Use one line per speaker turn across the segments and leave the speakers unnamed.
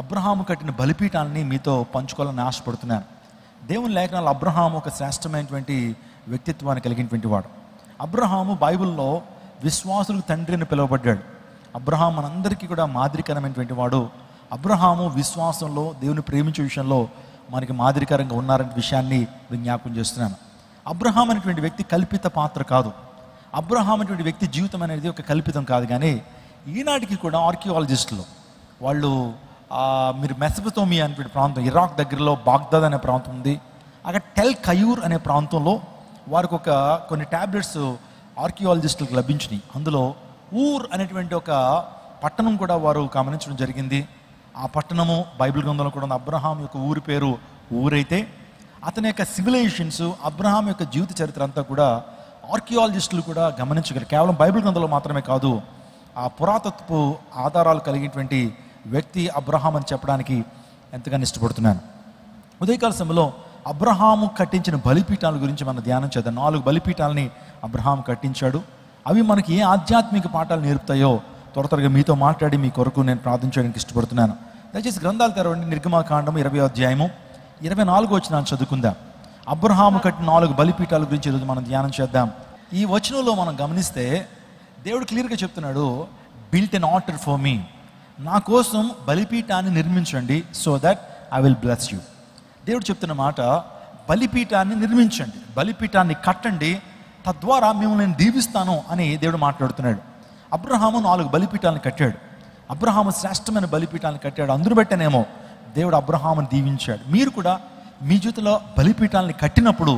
అబ్రహాము కట్టిన బలిపీఠాన్ని మీతో పంచుకోవాలని ఆశపడుతున్నాను. దేవుని లేఖనాలు అబ్రహాము ఒక శ్రేష్టమైనటువంటి వ్యక్తిత్వాన్ని కలిగినటువంటి వాడు. అబ్రహాము బైబిల్లో విశ్వాసులకు తండ్రి అని పిలువబడ్డాడు. అబ్రహాము మనందరికీ కూడా మాదిరికరమైనటువంటి వాడు. అబ్రహాము విశ్వాసంలో దేవుని ప్రేమించే విషయంలో మనకి మాదిరికరంగా ఉన్నారనే విషయాన్ని జ్ఞాపకం చేస్తున్నాను. అబ్రహాం అనేటువంటి వ్యక్తి కల్పిత పాత్ర కాదు. అబ్రహాం అనేటువంటి వ్యక్తి జీవితం అనేది ఒక కల్పితం కాదు. కానీ ఈనాటికి కూడా ఆర్కియాలజిస్టులు వాళ్ళు మీరు మెసపతోమియా అనేటువంటి ప్రాంతం, ఇరాక్ దగ్గరలో బాగ్దాద్ అనే ప్రాంతం ఉంది. అక్కడ టెల్ కయూర్ అనే ప్రాంతంలో వారికి కొన్ని ట్యాబ్లెట్స్ ఆర్కియాలజిస్టులకు లభించినాయి. అందులో ఊర్ అనేటువంటి ఒక పట్టణం కూడా వారు గమనించడం జరిగింది. ఆ పట్టణము బైబిల్ గ్రంథంలో కూడా ఉంది. అబ్రహాం యొక్క ఊరి పేరు ఊరైతే అతని యొక్క సివిలైజేషన్స్, అబ్రహాం యొక్క జీవిత చరిత్ర అంతా కూడా ఆర్కియాలజిస్టులు కూడా గమనించగలరు. కేవలం బైబిల్ గ్రంథంలో మాత్రమే కాదు, ఆ పురాతత్వ ఆధారాలు కలిగినటువంటి వ్యక్తి అబ్రహాం అని చెప్పడానికి ఎంతగానో ఇష్టపడుతున్నాను. ఉదయకాల సమయంలో అబ్రహాము కట్టించిన బలిపీఠాల గురించి మనం ధ్యానం చేద్దాం. 4 బలిపీఠాలని అబ్రహాం కట్టించాడు. అవి మనకి ఏ ఆధ్యాత్మిక పాఠాలు నేర్పుతాయో త్వరగా మీతో మాట్లాడి మీ కొరకు నేను ప్రార్థించడానికి ఇష్టపడుతున్నాను. దయచేసి గ్రంథాలు తెరవండి. నిర్గమాకాండము 20వ అధ్యాయము 24వ వచనాన్ని చదువుకుందాం. అబ్రహాము కట్టిన 4 బలిపీఠాల గురించి ఈరోజు మనం ధ్యానం చేద్దాం. ఈ వచనంలో మనం గమనిస్తే దేవుడు క్లియర్గా చెప్తున్నాడు, built an altar for me, నా కోసం బలిపీఠాన్ని నిర్మించండి, so that I will bless you. దేవుడు చెప్తున్న మాట, బలిపీఠాన్ని నిర్మించండి, బలిపీఠాన్ని కట్టండి, తద్వారా మేము నేను దీవిస్తాను అని దేవుడు మాట్లాడుతున్నాడు. అబ్రహాము 4 బలిపీఠాలను కట్టాడు. అబ్రహాము శ్రేష్టమైన బలిపీఠాలను కట్టాడు. అందరూ బట్టనేమో దేవుడు అబ్రహాముని దీవించాడు. మీరు కూడా మీ జీవితంలో బలిపీఠాలని కట్టినప్పుడు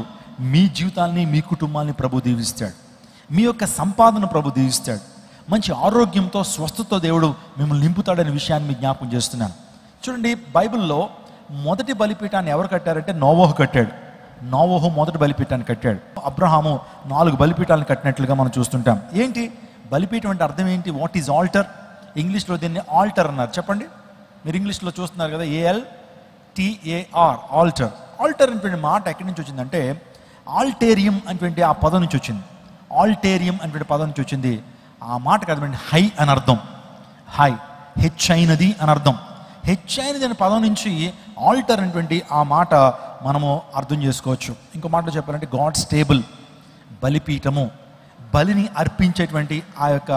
మీ జీవితాన్ని, మీ కుటుంబాన్ని ప్రభు దీవిస్తాడు. మీ యొక్క సంపాదన ప్రభు దీవిస్తాడు. మంచి ఆరోగ్యంతో, స్వస్థతతో దేవుడు మిమ్మల్ని నింపుతాడనే విషయాన్ని మీకు జ్ఞాపకం చేస్తున్నాను. చూడండి, బైబిల్లో మొదటి బలిపీఠాన్ని ఎవరు కట్టారంటే నోవహు కట్టాడు. నోవహు మొదటి బలిపీఠాన్ని కట్టాడు. అబ్రహాము 4 బలిపీఠాలను కట్టినట్లుగా మనం చూస్తుంటాం. ఏంటి బలిపీఠం అంటే అర్థం ఏంటి? What is altar? ఇంగ్లీష్లో దీన్ని ఆల్టర్ అన్నారు. చెప్పండి, మీరు ఇంగ్లీష్లో చూస్తున్నారు కదా, ALTAR, ఆల్టర్. ఆల్టర్ అనేటువంటి మాట ఎక్కడి నుంచి వచ్చిందంటే ఆల్టేరియం అనేటువంటి ఆ పదం నుంచి వచ్చింది. ఆల్టేరియం అనేటువంటి పదం నుంచి వచ్చింది. ఆ మాటకు అర్థమండి హై అని అర్థం. హై, హెచ్చైనది అని అర్థం. హెచ్చైనది అనే పదం నుంచి ఆల్టర్ అనేటువంటి ఆ మాట మనము అర్థం చేసుకోవచ్చు. ఇంకో మాటలో చెప్పాలంటే గాడ్స్ టేబుల్, బలిపీఠము, బలిని అర్పించేటువంటి ఆ యొక్క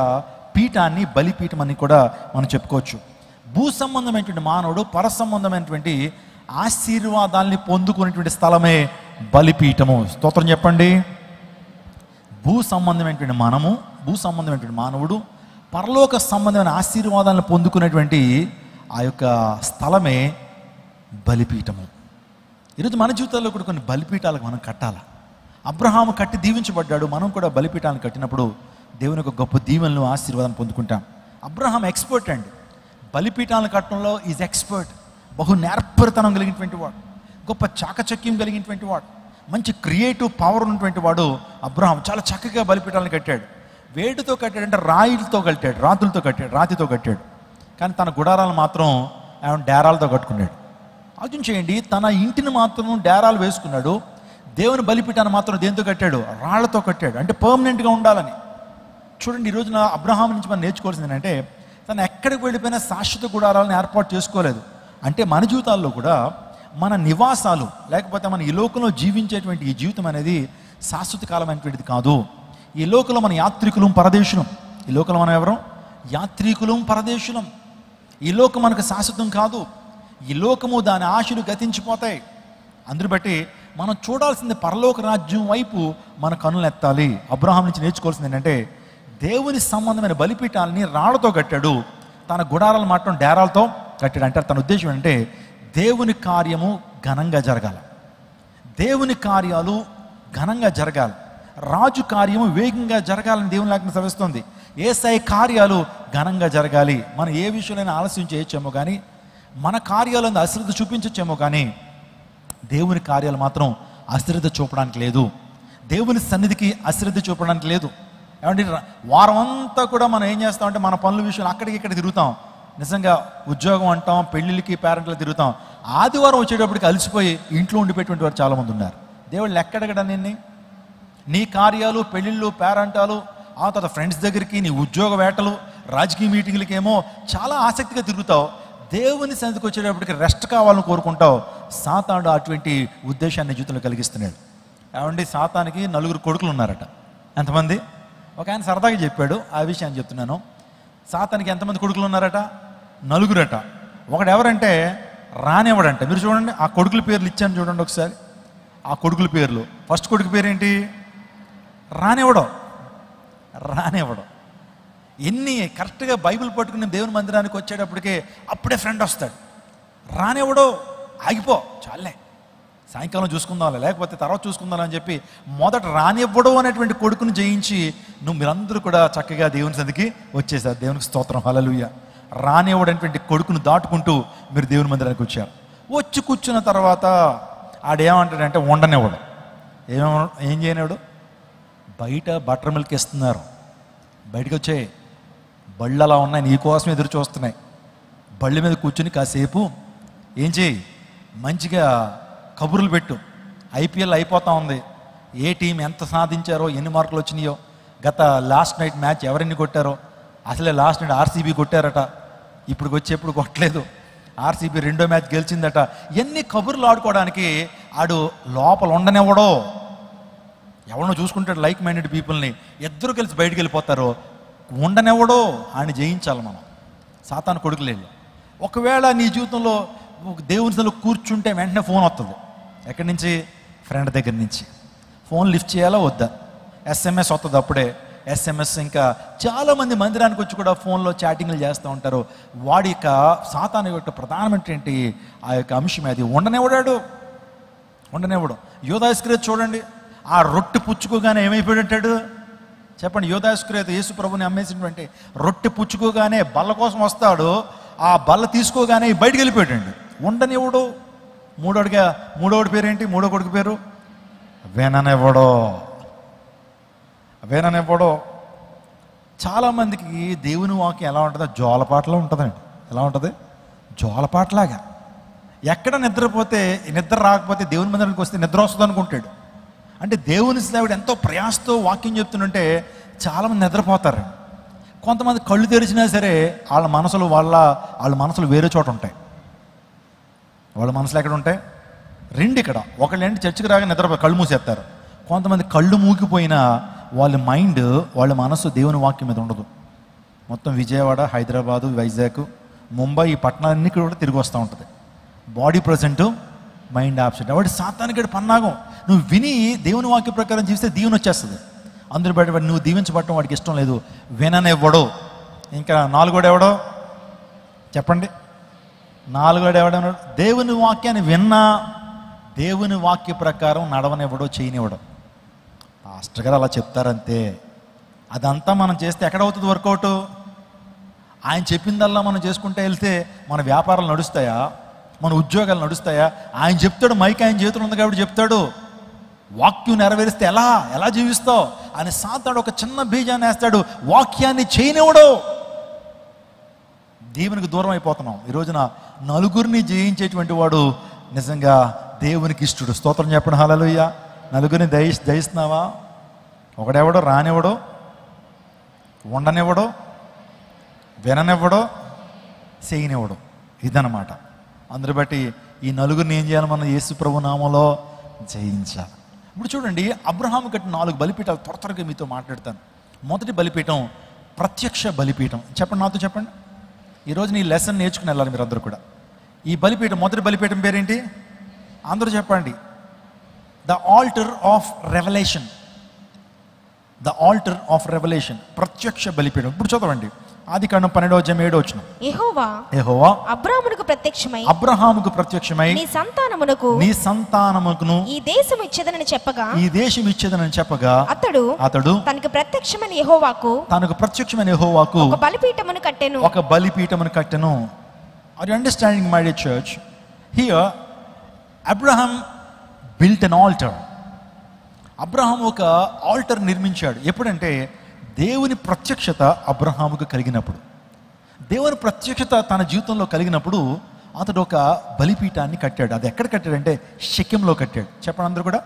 పీఠాన్ని బలిపీఠం అని కూడా మనం చెప్పుకోవచ్చు. భూ సంబంధమైనటువంటి మానవుడు పర సంబంధమైనటువంటి ఆశీర్వాదాల్ని పొందుకునేటువంటి స్థలమే బలిపీఠము. స్తోత్రం చెప్పండి. భూ సంబంధమైనటువంటి మానవుడు పరలోక సంబంధమైన ఆశీర్వాదాలను పొందుకునేటువంటి ఆ యొక్క స్థలమే బలిపీఠము. ఈరోజు మన జీవితాల్లో కూడా కొన్ని బలిపీఠాలకు మనం కట్టాలి. అబ్రహాము కట్టి దీవించబడ్డాడు. మనం కూడా బలిపీఠాలను కట్టినప్పుడు దేవుని యొక్క గొప్ప దీవెనలు, ఆశీర్వాదం పొందుకుంటాం. అబ్రహాం ఎక్స్పర్ట్ అండి. బలిపీఠాలను కట్టడంలో ఈజ్ ఎక్స్పర్ట్. బహు నేర్పరితనం కలిగినటువంటి వాడు, గొప్ప చాకచక్యం కలిగినటువంటి వాడు, మంచి క్రియేటివ్ పవర్ ఉన్నటువంటి వాడు అబ్రహాం. చాలా చక్కగా బలిపీఠాలను కట్టాడు. వేటితో కట్టాడంటే రాతితో కట్టాడు. కానీ తన గుడారాలు మాత్రం డేరాలతో కట్టుకున్నాడు. ఆలోచన చేయండి, తన ఇంటిని మాత్రం డేరాలు వేసుకున్నాడు. దేవుని బలిపీఠాన్ని మాత్రం దేంతో కట్టాడు? రాళ్లతో కట్టాడు. అంటే పర్మనెంట్గా ఉండాలని. చూడండి, ఈరోజున అబ్రహాం నుంచి మనం నేర్చుకోవాల్సింది ఏంటంటే తను ఎక్కడికి వెళ్ళిపోయినా శాశ్వత గుడారాలను ఏర్పాటు చేసుకోలేదు. అంటే మన జీవితాల్లో కూడా మన నివాసాలు, లేకపోతే మన ఈ లోకంలో జీవించేటువంటి ఈ జీవితం అనేది శాశ్వత కాలమైనటువంటిది కాదు. ఈ లోకంలో మన యాత్రికులం, పరదేశులం. ఈ లోకంలో మనం ఎవరు? యాత్రికులం, పరదేశులం. ఈ లోకం మనకు శాశ్వతం కాదు. ఈ లోకము, దాని ఆశలు గతించిపోతాయి. అందుని బట్టి మనం చూడాల్సింది పరలోక రాజ్యం వైపు మన కన్నులు ఎత్తాలి. అబ్రహాం నుంచి నేర్చుకోవాల్సింది ఏంటంటే దేవుని సంబంధమైన బలిపీఠాలని రాళ్లతో కట్టాడు, తన గుడారాలు మాత్రం డేరాలతో కట్టాడు. అంటే తన ఉద్దేశం ఏంటంటే దేవుని కార్యము ఘనంగా జరగాలి, దేవుని కార్యాలు ఘనంగా జరగాలి, రాజు కార్యము వేగంగా జరగాలని దేవుని లేఖనం సెలవిస్తుంది. యేసయ్య కార్యాలు ఘనంగా జరగాలి. మనం ఏ విషయంలో ఆలస్యం చేయొచ్చేమో కానీ, మన కార్యాలను అశ్రద్ధ చూపించచ్చేమో కానీ దేవుని కార్యాలు మాత్రం అశ్రద్ధ చూపడానికి లేదు. దేవుని సన్నిధికి అశ్రద్ధ చూపడానికి లేదు. ఏమంటే వారం అంతా కూడా మనం ఏం చేస్తామంటే మన పనుల విషయంలో అక్కడికి ఇక్కడ తిరుగుతాం. నిజంగా ఉద్యోగం అంటాం, పెళ్ళిళ్ళకి, పేరెంట్లకు తిరుగుతాం. ఆదివారం వచ్చేటప్పటికి అలసిపోయి ఇంట్లో ఉండిపోయేటువంటి వారు చాలామంది ఉన్నారు. దేవుళ్ళు ఎక్కడెక్కడ నీ కార్యాలు, పెళ్ళిళ్ళు, పేరెంటాలు, ఆ తర్వాత ఫ్రెండ్స్ దగ్గరికి, నీ ఉద్యోగ వేటలు, రాజకీయ మీటింగ్లకి ఏమో చాలా ఆసక్తిగా తిరుగుతావు. దేవుని సన్నిధికి వచ్చేటప్పటికి రెస్ట్ కావాలని కోరుకుంటావు. సాతానుడు అటువంటి ఉద్దేశాన్ని జీవితంలో కలిగిస్తున్నాడు. ఏమండి, సాతానికి 9 కొడుకులు ఉన్నారట. ఎంతమంది? ఒక ఆయన సరదాగా చెప్పాడు, ఆ విషయాన్ని చెప్తున్నాను. సాతానికి ఎంతమంది కొడుకులు ఉన్నారట? 9 అట. ఒకడు ఎవరంటే రానివ్వడంట. మీరు చూడండి, ఆ కొడుకుల పేర్లు ఇచ్చాను చూడండి ఒకసారి. ఆ కొడుకుల పేర్లు, ఫస్ట్ కొడుకు పేరేంటి? రానివ్వడం. ఎన్ని కరెక్ట్గా బైబిల్ పట్టుకుని దేవుని మందిరానికి వచ్చేటప్పటికే అప్పుడే ఫ్రెండ్ వస్తాడు. రానివ్వడు, ఆగిపో, చాలే, సాయంకాలం చూసుకుందాంలే, లేకపోతే తర్వాత చూసుకుందాం అని చెప్పి మొదట రానివ్వడు అనేటువంటి కొడుకుని జయించి మీరందరూ కూడా చక్కగా దేవుని సన్నిధికి వచ్చేసారు. దేవునికి స్తోత్రం, హల్లెలూయా. రానివ్వడనేటువంటి కొడుకును దాటుకుంటూ మీరు దేవుని మందిరానికి వచ్చారు. వచ్చి కూర్చున్న తర్వాత ఆడేమంటాడంటే ఉండనివ్వడు. ఏం చేయనివాడు? బయట బటర్ మిల్క్ ఇస్తున్నారు, బయటకు వచ్చాయి, బళ్ళు అలా ఉన్నాయి, నీకోసం ఎదురు చూస్తున్నాయి. బళ్ళ మీద కూర్చుని కాసేపు ఏం చేయి, మంచిగా కబుర్లు పెట్టు. ఐపీఎల్ అయిపోతూ ఉంది, ఏ టీం ఎంత సాధించారో, ఎన్ని మార్కులు వచ్చినాయో, గత లాస్ట్ నైట్ మ్యాచ్ ఎవరెన్ని కొట్టారో, అసలే లాస్ట్ నైట్ ఆర్సీబీ కొట్టారట, ఇప్పుడు వచ్చేప్పుడు కొట్టలేదు, ఆర్సీబీ 2వ మ్యాచ్ గెలిచిందట. ఇవన్నీ కబుర్లు ఆడుకోవడానికి ఆడు లోపల ఉండనివ్వడో. ఎవరినో చూసుకుంటాడు లైక్ మైండెడ్ పీపుల్ని, ఇద్దరు కలిసి బయటికి వెళ్ళిపోతారో. ఉండనివ్వడో. ఆయన జయించాలి మనం, సాతాను కొడుకులేదు. ఒకవేళ నీ జీవితంలో దేవుని సన్నిధిలో కూర్చుంటే వెంటనే ఫోన్ వస్తుంది. ఎక్కడి నుంచి? ఫ్రెండ్ దగ్గర నుంచి. ఫోన్ లిఫ్ట్ చేయాలా వద్దా? SMS వస్తుంది అప్పుడే. SMS ఇంకా చాలామంది మందిరానికి వచ్చి కూడా ఫోన్లో చాటింగ్లు చేస్తూ ఉంటారు. వాడి యొక్క సాతాను యొక్క ప్రధానమైనటువంటి ఆ యొక్క అంశం అది. ఉండనివ్వడు. యోధా ఇస్కరియోతు చూడండి, ఆ రొట్టె పుచ్చుకోగానే ఏమైపోయాడు చెప్పండి? యోధా ఇస్కరియోతు యేసు ప్రభుని అమ్మేసినటువంటి రొట్టె పుచ్చుకోగానే బల్ల కోసం వస్తాడు, ఆ బల్ల తీసుకోగానే బయటికి వెళ్ళిపోయాడండి. ఉండనివ్వడు. మూడోడి పేరేంటి? మూడో కొడుకు పేరు విననివ్వడో. చాలామందికి దేవుని వాక్యం ఎలా ఉంటుందో జోలపాటలో ఉంటుందండి. ఎలా ఉంటుంది? జోలపాటలాగా. ఎక్కడ నిద్రపోతే, నిద్ర రాకపోతే దేవుని మందిరానికి వస్తే నిద్ర వస్తుంది అనుకుంటాడు. అంటే దేవుని సేవకుడు ఎంతో ప్రయాసతో వాక్యం చెప్తుంటే చాలామంది నిద్రపోతారు. కొంతమంది కళ్ళు తెరిచినా సరే వాళ్ళ మనసులు వేరే చోట ఉంటాయి. వాళ్ళ మనసులు ఎక్కడ ఉంటాయి? 2 ఇక్కడ. ఒకళ్ళు ఏంటి, చర్చికి రాగా కళ్ళు మూసేస్తారు. కొంతమంది కళ్ళు మూగిపోయినా వాళ్ళ మనసు దేవుని వాక్యం మీద ఉండదు. మొత్తం విజయవాడ, హైదరాబాదు, వైజాగ్, ముంబై, ఈ పట్టణాలన్నీ కూడా తిరిగి వస్తూ ఉంటుంది. Body present, mind absent. వాడి సాతానికి పన్నాగం. నువ్వు విని దేవుని వాక్య ప్రకారం జీవిస్తే దీవెన వచ్చేస్తుంది. అందులో బయట నువ్వు దీవించబడటం వాడికి ఇష్టం లేదు. విననివ్వడో. ఇంకా 4 ఎవడో చెప్పండి? 4 ఎవడన్నాడు? దేవుని వాక్యాన్ని విన్నా దేవుని వాక్య ప్రకారం నడవనివ్వడో, చేయనివ్వడం. పాస్టర్ గారు అలా చెప్తారంతే. అదంతా మనం చేస్తే ఎక్కడవుతుంది వర్కౌట్? ఆయన చెప్పిందల్లా మనం చేసుకుంటే వెళ్తే మన వ్యాపారాలు నడుస్తాయా? మన ఉద్యోగాలు నడుస్తాయా? ఆయన చెప్తాడు, మైక్ ఆయన చేతులు ఉంది కాబట్టి చెప్తాడు. వాక్యం నెరవేరిస్తే ఎలా జీవిస్తావు అని సాతాడు ఒక చిన్న బీజాన్ని వేస్తాడు. వాక్యాన్ని చేయనివ్వడు. దేవునికి దూరం అయిపోతున్నాం. ఈ రోజున 9 జయించేటువంటి వాడు నిజంగా దేవునికి ఇష్టడు. స్తోత్రం చెప్పండి, హల్లెలూయా. 9 జయిస్తున్నావా? ఒకడెవడో రానివ్వడో, ఉండనివ్వడో, విననివ్వడో, చేయనివ్వడు. ఇదన్నమాట. అందరి బట్టి ఈ 9 ఏం చేయాలి? మనం యేసు ప్రభు నామంలో జయించాలి. ఇప్పుడు చూడండి, అబ్రహాము కట్టిన 4 బలిపీఠాలు త్వరగా మీతో మాట్లాడతాను. మొదటి బలిపీఠం ప్రత్యక్ష బలిపీఠం. చెప్పండి, నాతో చెప్పండి. ఈరోజు నీ లెసన్ నేర్చుకుని వెళ్ళాలి మీరు అందరూ కూడా. ఈ బలిపీఠం, మొదటి బలిపీఠం పేరేంటి? అందరూ చెప్పండి. The altar of revolution. ప్రత్యక్ష బలిపీఠం. ఇప్పుడు చదవండి, ఆదికాండం 12:7 యెహోవా అబ్రాహామునకు ప్రత్యక్షమై నీ సంతానమునకు ఈ దేశం ఇచ్చేదనని చెప్పగా అతడు తనకు ప్రత్యక్షమైన యెహోవాకు ఒక బలిపీఠమును కట్టెను. Are you understanding my dear church? Here Abraham built an altar. Abraham ఒక ఆల్టర్ నిర్మించాడు. ఎప్పుడంటే దేవుని ప్రత్యక్షత అబ్రహాముకు కలిగినప్పుడు. దేవుని ప్రత్యక్షత తన జీవితంలో కలిగినప్పుడు అతడు ఒక బలిపీఠాన్ని కట్టాడు. అది ఎక్కడ కట్టాడంటే షెకెంలో కట్టాడు. చెప్పండి అందరూ కూడా,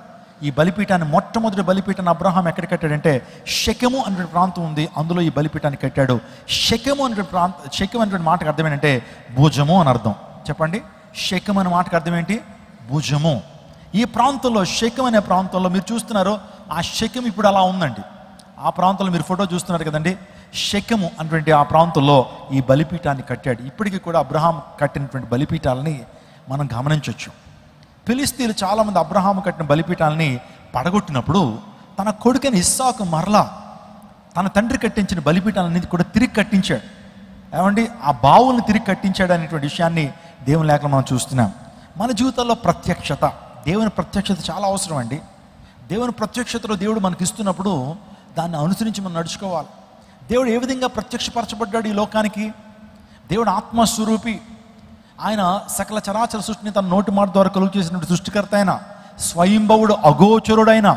ఈ బలిపీఠాన్ని, మొట్టమొదటి బలిపీఠాన్ని అబ్రహాం ఎక్కడ కట్టాడంటే షెకెము అనే ప్రాంతం ఉంది, అందులో ఈ బలిపీఠాన్ని కట్టాడు. షెకెము అనే మాటకు అర్థం ఏంటంటే భుజము అని అర్థం. చెప్పండి, షెకెము అనే మాటకు అర్థం ఏంటి? భుజము. ఈ ప్రాంతంలో, షెకెము అనే ప్రాంతంలో మీరు చూస్తున్నారు, ఆ షెకెము ఇప్పుడు అలా ఉందండి. ఆ ప్రాంతంలో మీరు ఫోటో చూస్తున్నారు కదండి, షెకెము అనేటువంటి ఆ ప్రాంతంలో ఈ బలిపీఠాన్ని కట్టాడు. ఇప్పటికీ కూడా అబ్రహాం కట్టినటువంటి బలిపీఠాలని మనం గమనించవచ్చు. ఫిలిస్తీన్లు చాలామంది అబ్రహాము కట్టిన బలిపీఠాలని పడగొట్టినప్పుడు తన కొడుకైన ఇస్సాకు మరలా తన తండ్రి కట్టించిన బలిపీఠాలన్నింటి కూడా తిరిగి కట్టించాడు. ఏమండి, ఆ బావుల్ని తిరిగి కట్టించాడు అనేటువంటి విషయాన్ని దేవుని లేఖలో మనం చూస్తున్నాం. మన జీవితాల్లో ప్రత్యక్షత, దేవుని ప్రత్యక్షత చాలా అవసరం అండి. దేవుని ప్రత్యక్షతలో దేవుడు మనకి ఇస్తున్నప్పుడు దాన్ని అనుసరించి మనం నడుచుకోవాలి. దేవుడు ఏ విధంగా ప్రత్యక్షపరచబడ్డాడు ఈ లోకానికి? దేవుడు ఆత్మస్వరూపి. ఆయన సకల చరాచర సృష్టిని తన నోటి మాట ద్వారా కలుగు చేసినటువంటి సృష్టికర్త అయిన, స్వయంభవుడు, అగోచరుడైన,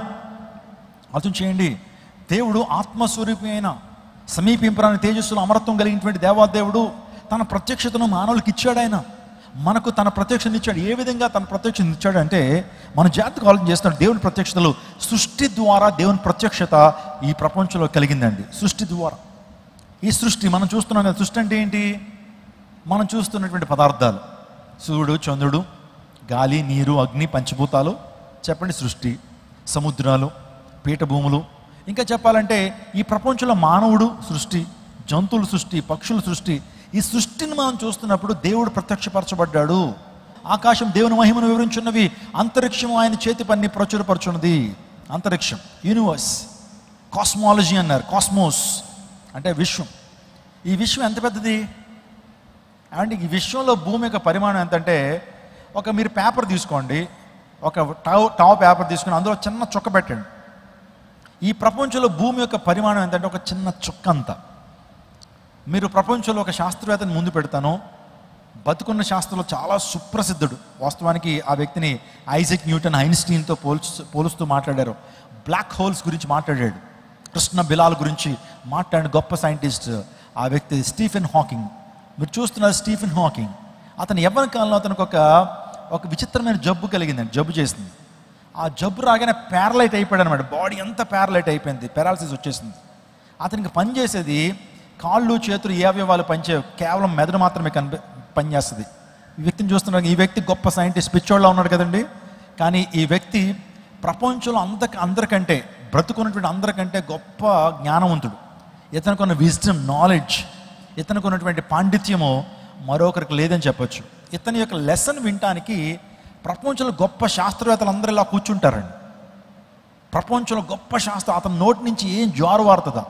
ఆలోచన చేయండి, దేవుడు ఆత్మస్వరూపి అయిన, సమీపింపరాని తేజస్సులో అమరత్వం కలిగినటువంటి దేవాదేవుడు తన ప్రత్యక్షతను మానవులకు ఇచ్చాడు. ఆయన మనకు తన ప్రత్యక్షతను ఇచ్చాడు. ఏ విధంగా తన ప్రత్యక్షతను ఇచ్చాడు అంటే, మన జాతికి ఆలోచన చేస్తున్నాడు. దేవుని ప్రత్యక్షతలు సృష్టి ద్వారా దేవుని ప్రత్యక్షత ఈ ప్రపంచంలో కలిగిందండి. సృష్టి ద్వారా. ఈ సృష్టి మనం చూస్తున్నాం కదా, సృష్టి అంటే ఏంటి? మనం చూస్తున్నటువంటి పదార్థాలు, సూర్యుడు, చంద్రుడు, గాలి, నీరు, అగ్ని, పంచభూతాలు, చెప్పండి సృష్టి. సముద్రాలు, పీఠభూములు, ఇంకా చెప్పాలంటే ఈ ప్రపంచంలో మానవుడు సృష్టి, జంతువుల సృష్టి, పక్షుల సృష్టి. ఈ సృష్టిని మనం చూస్తున్నప్పుడు దేవుడు ప్రత్యక్షపరచబడ్డాడు. ఆకాశం దేవుని మహిమను వివరించున్నవి, అంతరిక్షం ఆయన చేతి పని ప్రచురపరచున్నది. అంతరిక్షం, యూనివర్స్, కాస్మాలజీ అన్నారు. కాస్మోస్ అంటే విశ్వం. ఈ విశ్వం ఎంత పెద్దది అంటే, ఈ విశ్వంలో భూమి యొక్క పరిమాణం ఎంతంటే, మీరు పేపర్ తీసుకోండి, ఒక టావ్ పేపర్ తీసుకుని అందులో చిన్న చుక్క పెట్టండి. ఈ ప్రపంచంలో భూమి యొక్క పరిమాణం ఎంతంటే ఒక చిన్న చుక్క అంత. మీరు ప్రపంచంలో ఒక శాస్త్రవేత్తని ముందు పెడతాను, బతుకున్న శాస్త్రంలో చాలా సుప్రసిద్ధుడు. వాస్తవానికి ఆ వ్యక్తిని ఐజాక్ న్యూటన్ ఐన్స్టీన్తో పోలుస్తూ మాట్లాడారు. బ్లాక్ హోల్స్ గురించి మాట్లాడాడు. కృష్ణ బిలాల్ గురించి మాట్లాడిన గొప్ప సైంటిస్ట్ ఆ వ్యక్తి స్టీఫెన్ హాకింగ్. మీరు చూస్తున్నారు స్టీఫెన్ హాకింగ్. అతను యవ్వన కాలంలో అతనికి ఒక విచిత్రమైన జబ్బు కలిగిందండి, జబ్బు చేసింది. ఆ జబ్బు రాగానే ప్యారలైట్ అయిపోయాడు అనమాట. బాడీ అంతా ప్యారలైట్ అయిపోయింది, పారాలసిస్ వచ్చేసింది. అతనికి పనిచేసేది కాళ్ళు, చేతులు, ఏ అవయవాలు పనిచేయవు, కేవలం మెదడు మాత్రమే పనిచేస్తుంది. ఈ వ్యక్తిని చూస్తున్నారు, ఈ వ్యక్తి గొప్ప సైంటిస్ట్, పిచ్చోళ్ళ ఉన్నాడు కదండి. కానీ ఈ వ్యక్తి ప్రపంచంలో అందరికంటే, బ్రతుకున్నటువంటి అందరికంటే గొప్ప జ్ఞానవంతుడు. ఇతనికి ఉన్న విజ్డమ్, నాలెడ్జ్, ఇతనికి ఉన్నటువంటి పాండిత్యము మరొకరికి లేదని చెప్పొచ్చు. ఇతని యొక్క లెసన్ వినటానికి ప్రపంచంలో గొప్ప శాస్త్రవేత్తలు అందరూ ఇలా కూర్చుంటారండి. ప్రపంచంలో గొప్ప శాస్త్రం, అతని నోటి నుంచి ఏం జారువారుతుందా,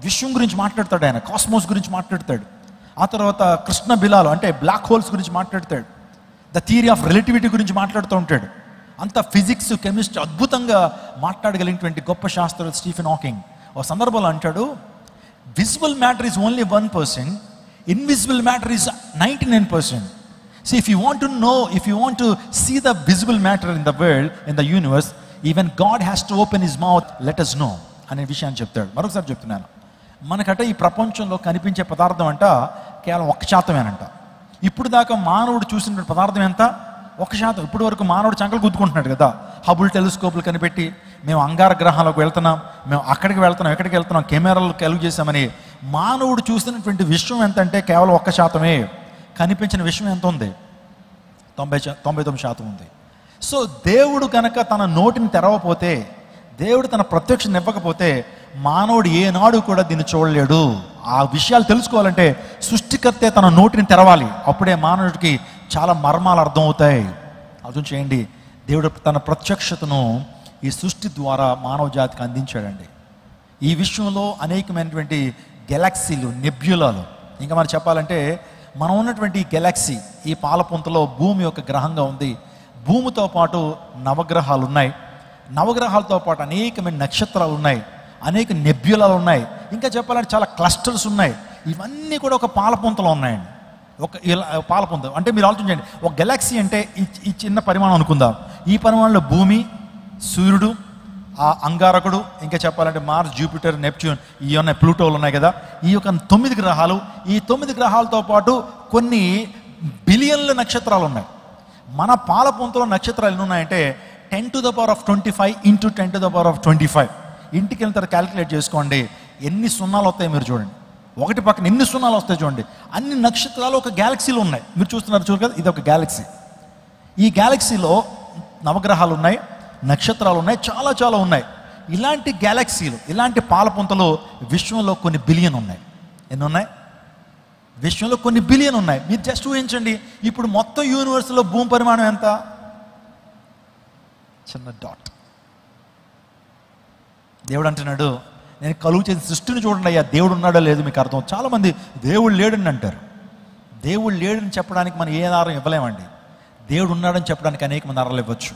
విశ్వం గురించి మాట్లాడతాడు ఆయన, కాస్మోస్ గురించి మాట్లాడతాడు. ఆ తర్వాత కృష్ణ బిలాలు అంటే బ్లాక్ హోల్స్ గురించి మాట్లాడతాడు. ద థియరీ ఆఫ్ రిలేటివిటీ గురించి మాట్లాడుతూ ఉంటాడు. అంత ఫిజిక్స్, కెమిస్ట్రీ అద్భుతంగా మాట్లాడగలిగినటువంటి గొప్ప శాస్త్రవేత్త స్టీఫెన్ హాకింగ్ ఒక సందర్భంలో అంటాడు, visible matter is only 1%, invisible matter is 99%. See, if you want to see the visible matter in the world, in the universe, even God has to open his mouth, let us know అనే విషయాన్ని చెప్తాడు. మరొకసారి చెప్తున్నాను, మనకట ఈ ప్రపంచంలో కనిపించే పదార్థం అంట కేవలం 1%. ఇప్పుడు దాకా మానవుడు చూసిన పదార్థం ఎంత? 1%. ఇప్పటి వరకు మానవుడు చంకలు గుద్దుకుంటున్నాడు కదా. హబుల్ టెలిస్కోప్లు కనిపెట్టి మేము అంగార గ్రహాలకు వెళ్తున్నాం, మేము అక్కడికి వెళ్తున్నాం, కెమెరాలు కలుగు చేసామని. మానవుడు చూసినటువంటి విశ్వం ఎంత అంటే కేవలం 1%. కనిపించిన విషయం ఎంత ఉంది? 99% ఉంది. సో దేవుడు కనుక తన నోటిని తెరవపోతే, దేవుడు తన ప్రత్యక్షను ఇవ్వకపోతే మానవుడు ఏనాడు కూడా దీన్ని చూడలేడు. ఆ విషయాలు తెలుసుకోవాలంటే సృష్టికర్తే తన నోటిని తెరవాలి. అప్పుడే మానవుడికి చాలా మర్మాలు అర్థమవుతాయి. అర్థం చేయండి, దేవుడు తన ప్రత్యక్షతను ఈ సృష్టి ద్వారా మానవ జాతికి అందించాడండి. ఈ విశ్వంలో అనేకమైనటువంటి గెలాక్సీలు, నెబ్యులాలు, ఇంకా మనం చెప్పాలంటే మనం ఉన్నటువంటి గెలాక్సీ, ఈ పాలపుంతలో భూమి యొక్క గ్రహంగా ఉంది. భూమితో పాటు నవగ్రహాలు ఉన్నాయి. నవగ్రహాలతో పాటు అనేకమైన నక్షత్రాలు ఉన్నాయి, అనేక నెబ్యులాలు ఉన్నాయి. ఇంకా చెప్పాలంటే చాలా క్లస్టర్స్ ఉన్నాయి. ఇవన్నీ కూడా ఒక పాలపుంతలో ఉన్నాయండి. పాలపుంత అంటే మీరు ఆలోచించండి, ఒక గెలాక్సీ అంటే ఈ చిన్న పరిమాణం అనుకుందాం. ఈ పరిమాణంలో భూమి, సూర్యుడు, ఆ అంగారకుడు, ఇంకా చెప్పాలంటే మార్స్, జూపిటర్, నెప్ట్యూన్, ఇవి ఉన్నాయి, ప్లూటోలు ఉన్నాయి కదా. ఈ యొక్క 9 గ్రహాలు, ఈ 9 గ్రహాలతో పాటు కొన్ని బిలియన్ల నక్షత్రాలు ఉన్నాయి. మన పాలపుంతలో నక్షత్రాలు ఎన్ని ఉన్నాయంటే 10⁻25 ఇంటూ 10⁻25. ఇంటికి వెళ్ళిన తర్వాత క్యాలిక్యులేట్ చేసుకోండి, ఎన్ని సున్నాలు వస్తాయి మీరు చూడండి. ఒకటి పక్కన ఎన్ని సున్నాలు వస్తాయి చూడండి. అన్ని నక్షత్రాలు ఒక గ్యాలక్సీలో ఉన్నాయి. మీరు చూస్తున్నారు చూడు కదా, ఇది ఒక గ్యాలక్సీ. ఈ గ్యాలక్సీలో నవగ్రహాలు ఉన్నాయి, నక్షత్రాలు ఉన్నాయి, చాలా చాలా ఉన్నాయి. ఇలాంటి గ్యాలక్సీలు, ఇలాంటి పాలపుంతలు విశ్వంలో కొన్ని బిలియన్ ఉన్నాయి. ఎన్ని ఉన్నాయి? విశ్వంలో కొన్ని బిలియన్ ఉన్నాయి. మీరు జస్ట్ ఊహించండి, ఇప్పుడు మొత్తం యూనివర్స్లో భూమి పరిమాణం ఎంత? చిన్న డాట్. దేవుడు అంటున్నాడు, నేను కలుగు చేసిన సృష్టిని చూడండి అయ్యా, దేవుడు ఉన్నాడో లేదు మీకు అర్థం. చాలామంది దేవుడు లేడని అంటారు. దేవుడు లేడని చెప్పడానికి మనం ఏ ఆధారం ఇవ్వలేమండి. దేవుడు ఉన్నాడని చెప్పడానికి అనేక మంది ఆధారాలు ఇవ్వచ్చు.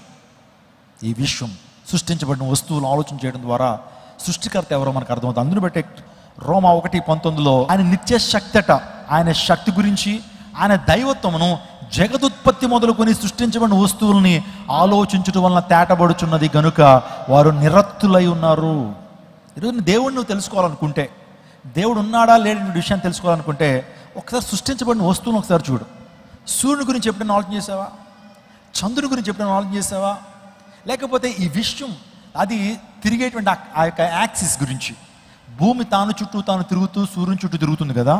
ఈ విశ్వం సృష్టించబడిన వస్తువులు ఆలోచన చేయడం ద్వారా సృష్టికర్త ఎవరో మనకు అర్థమవుతుంది. అందుని బట్టి రోమా 1:19 ఆయన నిత్య శక్తట, ఆయన శక్తి గురించి, ఆయన దైవత్వమును జగదుత్పత్తి మొదలుకొని సృష్టించబడిన వస్తువుల్ని ఆలోచించడం వలన తేటబడుచున్నది గనుక వారు నిరత్తులై ఉన్నారు. ఈరోజు దేవుడిని నువ్వు తెలుసుకోవాలనుకుంటే, దేవుడు ఉన్నాడా లేని విషయాన్ని తెలుసుకోవాలనుకుంటే ఒకసారి సృష్టించబడిన వస్తువులను ఒకసారి చూడు. సూర్యుని గురించి ఎప్పుడైనా ఆలోచన చేసావా? చంద్రుని గురించి ఎప్పుడైనా ఆలోచన చేసావా? లేకపోతే ఈ విశ్వం అది తిరిగేటువంటి ఆ యొక్క యాక్సిస్ గురించి, భూమి తాను చుట్టూ తాను తిరుగుతూ సూర్యుని చుట్టూ తిరుగుతుంది కదా,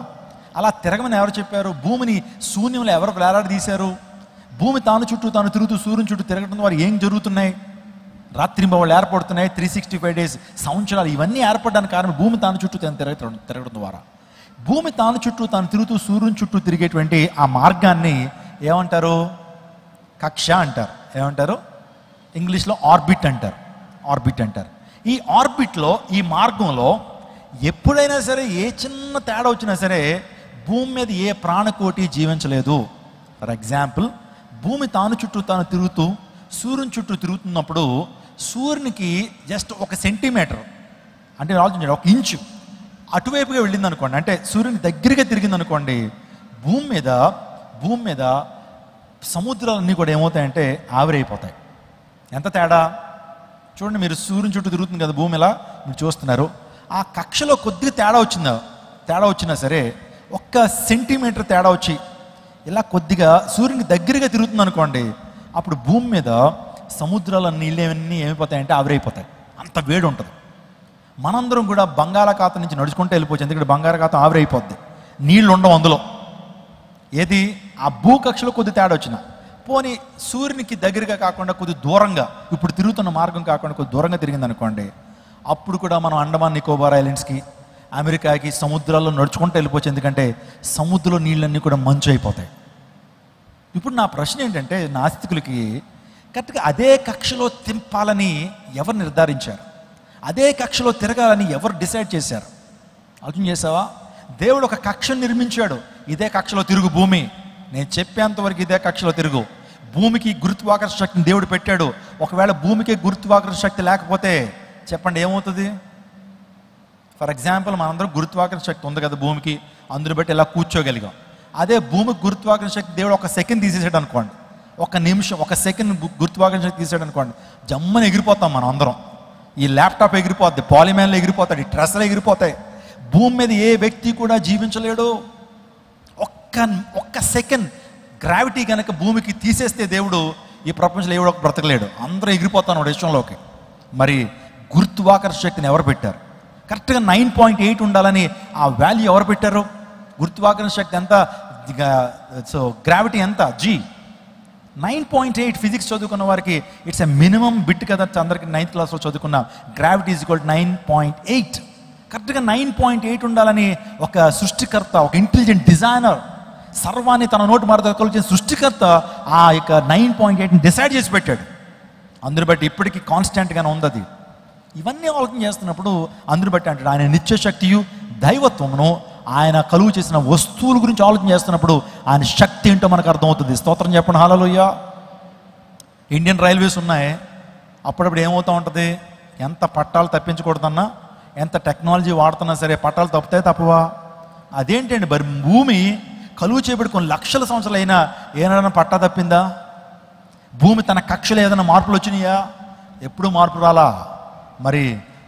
అలా తిరగమని ఎవరు చెప్పారు? భూమిని శూన్యంలో ఎవరు వేలాడదీశారు? భూమి తాను చుట్టూ తాను తిరుగుతూ సూర్యుని చుట్టూ తిరగడం ద్వారా ఏం జరుగుతున్నాయి? రాత్రింబవళ్ళు ఏర్పడుతున్నాయి. 365 days సంవత్సరాలు ఇవన్నీ ఏర్పడడానికి కారణం భూమి తాను చుట్టూ తాను తిరగడం ద్వారా. భూమి తాను చుట్టూ తాను తిరుగుతూ సూర్యుని చుట్టూ తిరిగేటువంటి ఆ మార్గాన్ని ఏమంటారు? కక్ష అంటారు. ఏమంటారు? ఇంగ్లీష్లో ఆర్బిట్ అంటారు. ఆర్బిట్ అంటారు. ఈ ఆర్బిట్లో, ఈ మార్గంలో ఎప్పుడైనా సరే ఏ చిన్న తేడా వచ్చినా సరే భూమి మీద ఏ ప్రాణకోటి జీవించలేదు. ఫర్ ఎగ్జాంపుల్, భూమి తాను చుట్టూ తాను తిరుగుతూ సూర్యుని చుట్టూ తిరుగుతున్నప్పుడు సూర్యునికి జస్ట్ 1 సెంటీమీటర్, అంటే ఆలోచించండి, 1 ఇంచు అటువైపుగా వెళ్ళింది అనుకోండి, అంటే సూర్యుని దగ్గరగా తిరిగింది అనుకోండి, భూమి మీద సముద్రాలన్నీ కూడా ఏమవుతాయంటే ఆవిరైపోతాయి. ఎంత తేడా చూడండి. మీరు సూర్యుని చుట్టూ తిరుగుతుంది కదా భూమి, ఇలా మీరు చూస్తున్నారు. ఆ కక్షలో కొద్దిగా తేడా వచ్చినా సరే 1 సెంటీమీటర్ తేడా వచ్చి ఇలా కొద్దిగా సూర్యుని దగ్గరగా తిరుగుతుంది అనుకోండి, అప్పుడు భూమి మీద సముద్రాల నీళ్ళేవన్నీ ఏమైపోతాయంటే ఆవిరైపోతాయి. అంత వేడి ఉంటుంది. మనందరం కూడా బంగాళాఖాతం నుంచి నడుచుకుంటూ వెళ్ళిపోవచ్చు. ఎందుకంటే బంగాళాఖాతం ఆవిరైపోద్ది, నీళ్ళు ఉండవు అందులో. ఏది? ఆ భూకక్షలో కొద్ది తేడా వచ్చిన, పోనీ సూర్యునికి దగ్గరగా కాకుండా కొద్ది దూరంగా, ఇప్పుడు తిరుగుతున్న మార్గం కాకుండా కొద్ది దూరంగా తిరిగింది అనుకోండి, అప్పుడు కూడా మనం అండమాన్ నికోబార్ ఐలాండ్స్కి, అమెరికాకి సముద్రాల్లో నడుచుకుంటూ వెళ్ళిపోవచ్చు. ఎందుకంటే సముద్రంలో నీళ్ళన్నీ కూడా మంచు అయిపోతాయి. ఇప్పుడు నా ప్రశ్న ఏంటంటే, నాస్తికులకి కరెక్ట్గా అదే కక్షలో తింపాలని ఎవరు నిర్ధారించారు? అదే కక్షలో తిరగాలని ఎవరు డిసైడ్ చేశారు? ఆలోచన చేసావా? దేవుడు ఒక కక్షను నిర్మించాడు. ఇదే కక్షలో తిరుగు భూమి, నేను చెప్పేంతవరకు ఇదే కక్షలో తిరుగు. భూమికి గురుత్వాకర్షణ శక్తిని దేవుడు పెట్టాడు. ఒకవేళ భూమికి గురుత్వాకర్షణ శక్తి లేకపోతే చెప్పండి ఏమవుతుంది? ఫర్ ఎగ్జాంపుల్, మనందరం గురుత్వాకర్షణ శక్తి ఉంది కదా భూమికి, అందుని బట్టి ఇలా కూర్చోగలిగాం. అదే భూమికి గురుత్వాకర్షణ శక్తి దేవుడు 1 సెకండ్ తీసేసాడు అనుకోండి, 1 నిమిషం 1 సెకండ్ గురుత్వాకర్షణ శక్తి తీసాడు అనుకోండి, జమ్మని ఎగిరిపోతాం మనం అందరం. ఈ ల్యాప్టాప్ ఎగిరిపోద్ది, పాలిమ్యాన్లు ఎగిరిపోతాడు, ఈ డ్రెస్సులు ఎగిరిపోతాయి. భూమి మీద ఏ వ్యక్తి కూడా జీవించలేడు. ఒక్క సెకండ్ గ్రావిటీ కనుక భూమికి తీసేస్తే దేవుడు ఈ ప్రపంచంలో ఎవడో బ్రతకలేడు, అందరూ ఎగిరిపోతాను విషయంలోకి. మరి గురుత్వాకర్షణ శక్తిని ఎవరు పెట్టారు? కరెక్ట్గా 9.8 ఉండాలని ఆ వాల్యూ ఎవరు పెట్టారు? గురుత్వాకర్షణ శక్తి ఎంత? సో గ్రావిటీ ఎంత? G. 9.8 ఫిజిక్స్ చదువుకున్న వారికి ఇట్స్ ఎ మినిమం బిట్ కదా. అందరికి 9th క్లాస్లో చదువుకున్న గ్రావిటీ ఈజ్ ఈక్వల్ టు 9.8. కరెక్ట్గా 9.8 ఉండాలని ఒక సృష్టికర్త, ఒక ఇంటెలిజెంట్ డిజైనర్, సర్వాన్ని తన నోటి మాట కొలిచిన సృష్టికర్త ఆ యొక్క 9.8ని డిసైడ్ చేసి పెట్టాడు. అందుని బట్టి ఇప్పటికీ కాన్స్టెంట్గానే ఉంది అది. ఇవన్నీ ఆలోచన చేస్తున్నప్పుడు అందుని బట్టి అంటాడు, ఆయన నిత్యశక్తియు దైవత్వమును, ఆయన కలుగు చేసిన వస్తువుల గురించి ఆలోచన చేస్తున్నప్పుడు ఆయన శక్తి ఏంటో మనకు అర్థమవుతుంది. స్తోత్రం చెప్పండి, హల్లెలూయా. ఇండియన్ రైల్వేస్ ఉన్నాయి, అప్పుడప్పుడు ఏమవుతూ ఉంటుంది, ఎంత పట్టాలు తప్పించకూడదన్నా, ఎంత టెక్నాలజీ వాడుతున్నా సరే పట్టాలు తప్పుతాయి తప్పవా? అదేంటండి, మరి భూమి కలుగు చేయబడి కొన్ని లక్షల సంవత్సరాలు అయినా ఏదైనా పట్టా తప్పిందా? భూమి తన కక్షలో ఏదైనా మార్పులు వచ్చినాయా? ఎప్పుడూ మార్పు రాలా. మరి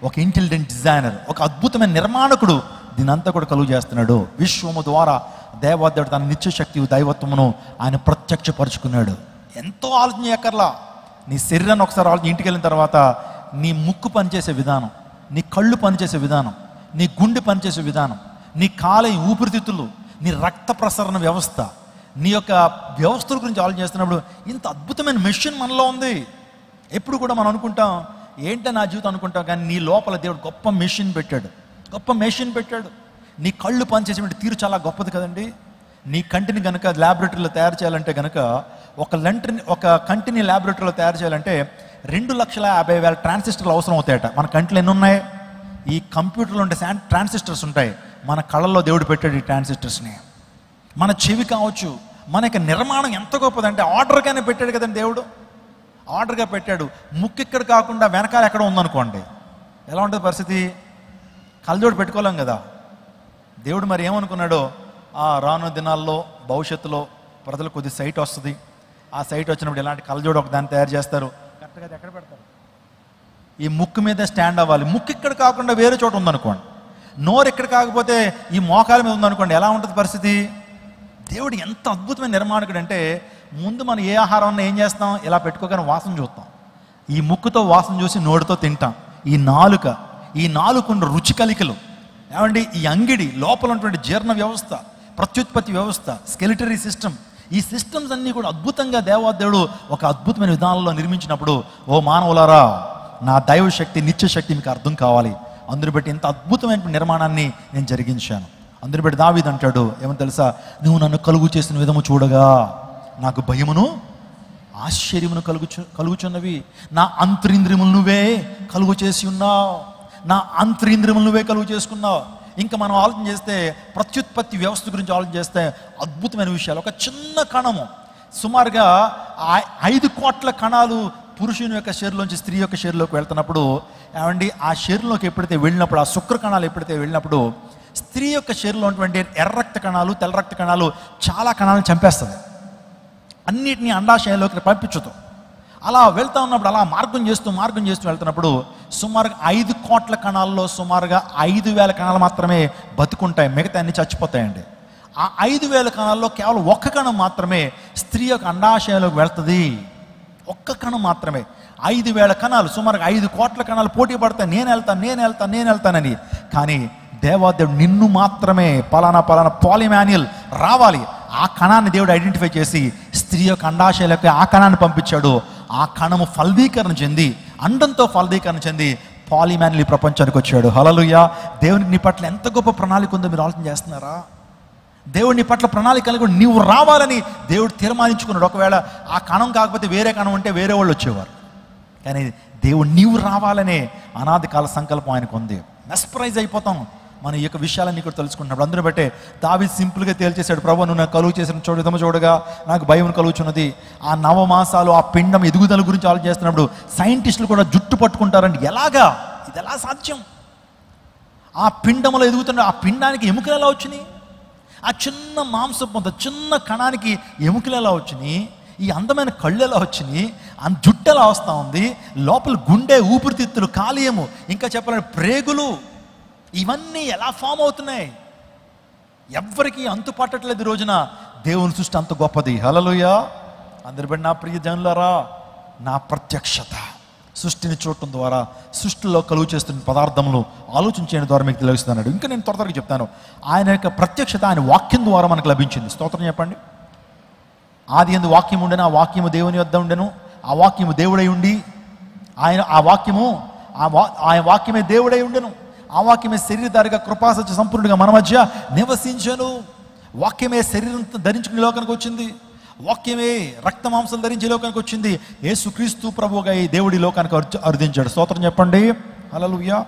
ఒక ఇంటెలిజెంట్ డిజైనర్, ఒక అద్భుతమైన నిర్మాణకుడు దీనంతా కూడా కలుగు చేస్తున్నాడు. విశ్వము ద్వారా దేవాదేవుడు తన నిత్యశక్తి దైవత్వమును ఆయన ప్రత్యక్షపరుచుకున్నాడు. ఎంతో ఆలోచన చేయక్కర్లా, నీ శరీరాన్ని ఒకసారి ఇంటికి వెళ్ళిన తర్వాత నీ ముక్కు పనిచేసే విధానం, నీ కళ్ళు పనిచేసే విధానం, నీ గుండె పనిచేసే విధానం, నీ కాలేయం, ఊపిరితిత్తులు, నీ రక్త ప్రసరణ వ్యవస్థ, నీ యొక్క వ్యవస్థల గురించి ఆలోచన చేస్తున్నప్పుడు ఇంత అద్భుతమైన మెషిన్ మనలో ఉంది. ఎప్పుడు కూడా మనం అనుకుంటాం ఏంటో నా జీవితం అనుకుంటాం, కానీ నీ లోపల దేవుడు గొప్ప మెషిన్ పెట్టాడు. నీ కళ్ళు పనిచేసే తీరు చాలా గొప్పది కదండి. నీ కంటిని కనుక ల్యాబొరేటరీలో తయారు చేయాలంటే కనుక ఒక కంటిని ల్యాబొరేటరీలో తయారు చేయాలంటే 2,50,000 ట్రాన్సిస్టర్లు అవసరం అవుతాయట. మన కంట్లో ఎన్ని ఉన్నాయి? ఈ కంప్యూటర్లో ఉండే ట్రాన్సిస్టర్స్ ఉంటాయి. మన కళ్ళల్లో దేవుడు పెట్టాడు ఈ ట్రాన్సిస్టర్స్ని. మన చెవి కావచ్చు, మన యొక్క నిర్మాణం ఎంత గొప్పదంటే ఆర్డర్గానే పెట్టాడు కదండి దేవుడు. ఆర్డర్గా పెట్టాడు. ముక్కు ఇక్కడ కాకుండా వెనకాల ఎక్కడ ఉందనుకోండి, ఎలా ఉంటుంది పరిస్థితి? కళ్ళజోడు పెట్టుకోలేం కదా. దేవుడు మరి ఏమనుకున్నాడో, రానున్న దినాల్లో భవిష్యత్తులో ప్రజలకు కొద్ది సైట్ వస్తుంది. ఆ సైట్ వచ్చినప్పుడు ఇలాంటి కళ్ళజోడు ఒక దాన్ని తయారు చేస్తారు. కరెక్ట్గా అది ఎక్కడ పెడతారు? ఈ ముక్కు మీద స్టాండ్ అవ్వాలి. ముక్కు ఇక్కడ కాకుండా వేరే చోట ఉందనుకోండి, నోరు ఇక్కడ కాకపోతే ఈ మోకాల మీద ఉందనుకోండి, ఎలా ఉంటుంది పరిస్థితి? దేవుడు ఎంత అద్భుతమైన నిర్మాణకుడు అంటే, ముందు మనం ఏ ఆహారం ఏం చేస్తాం? ఇలా పెట్టుకోగానే వాసన చూస్తాం. ఈ ముక్కుతో వాసన చూసి నోటితో తింటాం. ఈ నాలుక రుచి కలికలు ఏమండి, ఈ అంగిడి లోపల ఉన్నటువంటి జీర్ణ వ్యవస్థ, ప్రత్యుత్పత్తి వ్యవస్థ, స్కెలిటరీ సిస్టమ్, ఈ సిస్టమ్స్ అన్నీ కూడా అద్భుతంగా దేవాదేవుడు ఒక అద్భుతమైన విధానంలో నిర్మించినప్పుడు, ఓ మానవులారా, నా దైవ శక్తి, నిత్య శక్తి మీకు అర్థం కావాలి. అందుని బట్టి ఇంత అద్భుతమైన నిర్మాణాన్ని నేను జరిగించాను. అందుని బట్టి దావీదు అంటాడు, ఏమని తెలుసా? నువ్వు నన్ను కలుగు చేసిన విధము చూడగా నాకు భయమును ఆశ్చర్యమును కలుగుచున్నవి. నా అంతరింద్రియములు నువ్వే కలుగు చేసి ఉన్నావు. కలుగు చేసుకున్నావు. ఇంకా మనం ఆలోచన చేస్తే ప్రత్యుత్పత్తి వ్యవస్థ గురించి ఆలోచన చేస్తే అద్భుతమైన విషయాలు. ఒక చిన్న కణము, సుమారుగా 5 కోట్ల కణాలు పురుషుని యొక్క శరీరంలోంచి స్త్రీ యొక్క శరీరంలోకి వెళ్తున్నప్పుడు, ఏమండి ఆ శరీరంలోకి ఎప్పుడైతే వెళ్ళినప్పుడు, ఆ శుక్ర కణాలు ఎప్పుడైతే వెళ్ళినప్పుడు, స్త్రీ యొక్క శరీరంలో ఉన్నటువంటి ఎర్ర రక్త కణాలు, తెల్ల రక్త కణాలు చాలా కణాలను చంపేస్తుంది. అన్నిటినీ అండాశయంలోకి పంపించదు. అలా వెళ్తా ఉన్నప్పుడు, అలా మార్గం చేస్తూ వెళ్తున్నప్పుడు సుమారుగా 5 కోట్ల కణాల్లో సుమారుగా 5,000 కణాలు మాత్రమే బతుకుంటాయి. మిగతా అన్ని చచ్చిపోతాయండి. ఆ 5,000 కణాల్లో కేవలం ఒక్క కణం మాత్రమే స్త్రీ యొక్క అండాశయంలోకి వెళ్తుంది. ఒక్క కణం మాత్రమే. 5,000 కణాలు, సుమారుగా 5 కోట్ల కణాలు పోటీ పడతాయి, నేను వెళ్తానని. కానీ దేవాదేవుడు నిన్ను మాత్రమే పలానా పాలిమాన్యుల్ రావాలి, ఆ కణాన్ని దేవుడు ఐడెంటిఫై చేసి స్త్రీ యొక్క అండాశయాలకు ఆ కణాన్ని పంపించాడు. ఆ కణము ఫలదీకరణ చెంది, అండంతో ఫలదీకరణ చెంది పాలిమాన్యుల్ ప్రపంచానికి వచ్చాడు. హల్లెలూయా. దేవునికి నీ పట్ల ఎంత గొప్ప ప్రణాళిక ఉందో మీరు ఆలోచన చేస్తున్నారా? దేవుడి పట్ల ప్రణాళిక కలిగి నువ్వు రావాలని దేవుడు తీర్మానించుకున్నాడు. ఒకవేళ ఆ కణం కాకపోతే వేరే కణం ఉంటే వేరే వాళ్ళు వచ్చేవారు. కానీ దేవుడు నీవు రావాలనే అనాది కాల సంకల్పం ఆయనకు ఉంది. మెస్పరైజ్ అయిపోతాం మన ఈ యొక్క విషయాలన్నీ కూడా తెలుసుకుంటున్నప్పుడు. అందుని బట్టే దావీదు సింపుల్గా తేల్చేశాడు, ప్రభు నువ్వు నాకు కలుగు చేసిన విధము చూడగా నాకు భయం కలుగుచున్నది. ఆ 9 మాసాలు ఆ పిండం ఎదుగుదల గురించి ఆలోచన చేస్తున్నప్పుడు సైంటిస్టులు కూడా జుట్టు పట్టుకుంటారండి. ఇది ఎలా సాధ్యం? ఆ పిండంలో ఎదుగుతున్న ఆ పిండానికి ఎముకలు ఎలా వచ్చినాయి? ఆ చిన్న మాంసపు ముద్ద, చిన్న కణానికి ఎముకలు ఎలా వచ్చినాయి? ఈ అందమైన కళ్ళు ఎలా వచ్చినాయి? ఆ జుట్టు ఎలా వస్తూ ఉంది? లోపల గుండె, ఊపిరితిత్తులు, కాలేయము, ఇంకా చెప్పాలంటే ప్రేగులు, ఇవన్నీ ఎలా ఫామ్ అవుతున్నాయి? ఎవ్వరికి అంతు పట్టట్లేదు. ఈ రోజున దేవుని సృష్టి అంత గొప్పది. హల్లెలూయా. అందరి బట్టి నా ప్రియ జనులారా, నా ప్రత్యక్షత సృష్టిని చూడటం ద్వారా, సృష్టిలో కలుగు చేస్తున్న పదార్థములు ఆలోచన చేయడం ద్వారా మీకు తెలుస్తున్నాడు. ఇంకా నేను త్వరగా చెప్తాను. ఆయన యొక్క ప్రత్యక్షత ఆయన వాక్యం ద్వారా మనకు లభించింది. స్తోత్రం చెప్పండి. ఆది యందు వాక్యం ఉండెను, ఆ వాక్యము దేవుని వద్ద ఉండెను, ఆ వాక్యము దేవుడై ఉండి, ఆయన వాక్యమే దేవుడై ఉండెను, ఆ వాక్యమే శరీరధారిగా కృపాసత్య సంపూర్ణుడిగా మన మధ్య నివసించెను. వాక్యమే శరీరం ధరించుకునే లోకానికి వచ్చింది. వాక్యమే రక్త మాంసం ధరించి లోకానికి వచ్చింది. యేసుక్రీస్తు ప్రభువుగా ఈ దేవుడి లోకానికి అరుదించాడు. స్తోత్రం చెప్పండి. హల్లెలూయా.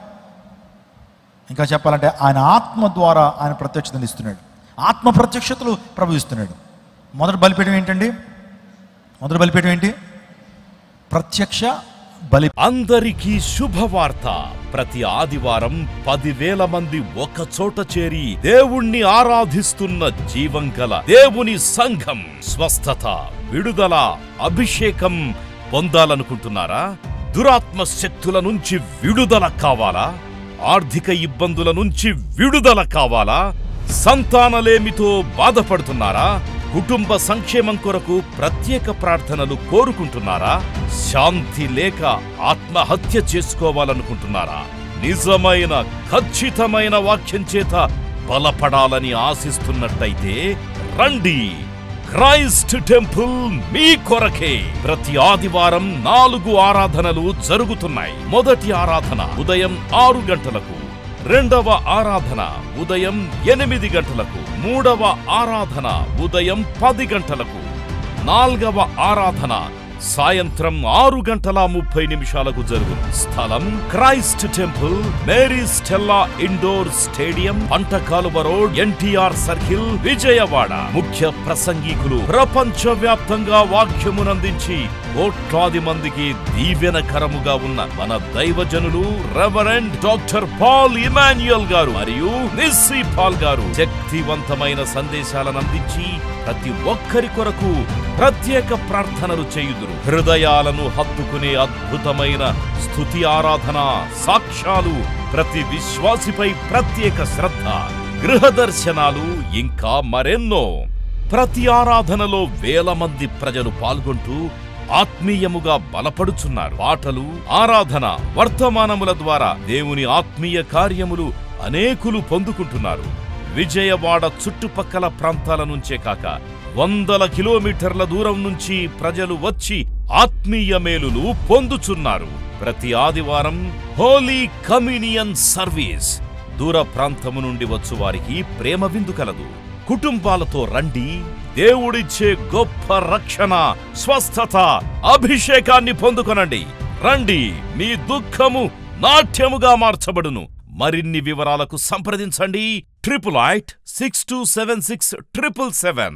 ఇంకా చెప్పాలంటే ఆయన ఆత్మ ద్వారా ఆయన ప్రత్యక్షతను ఇస్తున్నాడు. ఆత్మ ప్రత్యక్షతలు ప్రభు ఇస్తున్నాడు. మొదటి బలిపీఠం ఏంటి? ప్రత్యక్ష బలి.
అందరికీ శుభవార్త. ప్రతి ఆదివారం 10,000 మంది ఒక చోట చేరి దేవుణ్ణి ఆరాధిస్తున్న జీవం గల దేవుని సంఘం. స్వస్థత, విడుదల, అభిషేకం పొందాలనుకుంటున్నారా? దురాత్మ శక్తుల నుంచి విడుదల కావాలా? ఆర్థిక ఇబ్బందుల నుంచి విడుదల కావాలా? సంతానలేమితో బాధపడుతున్నారా? కుటుంబ సంక్షేమం కొరకు ప్రత్యేక ప్రార్థనలు కోరుకుంటున్నారా? శాంతి లేక ఆత్మహత్య చేసుకోవాలనుకుంటున్నారా? నిజమైన ఖచ్చితమైన వాక్యం చేత బలపడాలని ఆశిస్తున్నట్టయితే రండి. క్రైస్ట్ టెంపుల్ మీ కొరకే. ప్రతి ఆదివారం 4 ఆరాధనలు జరుగుతున్నాయి. మొదటి ఆరాధన ఉదయం 6 గంటలకు, రెండవ ఆరాధన ఉదయం 8 గంటలకు, మూడవ ఆరాధన ఉదయం 10 గంటలకు, 4వ ఆరాధన సాయంత్రం 6:30 జరుగును. స్థలం Christ temple, Mary Stella indoor stadium, Pantakaluva road, NTR circle, Vijayawada. ముఖ్య ప్రసంగికులు ప్రపంచ వ్యాప్తంగా వాక్యమునందించి కోట్లాది మందికి దీవెనకరముగా ఉన్న మన దైవజనులు రెవరెండ్ డాక్టర్ పాల్ ఇమాన్యుయల్ గారు మరియు నిస్సీ పాల్ గారు శక్తివంతమైన సందేశాలను అందించి ప్రతి ఒక్కరి కొరకు ప్రత్యేక ప్రార్థనలు చేయుదురు. హృదయాలను హత్తుకునే అద్భుతమైన స్తుతి ఆరాధన సాక్ష్యాలు, ప్రతి విశ్వాసిపై ప్రత్యేక శ్రద్ధ, గృహ దర్శనాలు, ఇంకా మరెన్నో. ప్రతి ఆరాధనలో వేల మంది ప్రజలు పాల్గొంటూ ఆత్మీయముగా బలపడుచున్నారు. పాటలు, ఆరాధన, వర్తమానముల ద్వారా దేవుని ఆత్మీయ కార్యములు అనేకులు పొందుకుంటున్నారు. విజయవాడ చుట్టుపక్కల ప్రాంతాల నుంచే కాక వందల కిలోమీటర్ల దూరం నుంచి ప్రజలు వచ్చి ఆత్మీయ మేలులు పొందుచున్నారు. ప్రతి ఆదివారం హోలీ కమ్యూనియన్ సర్వీస్. దూర ప్రాంతము నుండి వచ్చు వారికి ప్రేమ విందు కలదు. కుటుంబాలతో రండి. దేవుడిచ్చే గొప్ప రక్షణ, స్వస్థత, అభిషేకాన్ని పొందుకొనండి. రండి, మీ దుఃఖము నాట్యముగా మార్చబడును. మరిన్ని వివరాలకు సంప్రదించండి 88 6276 777.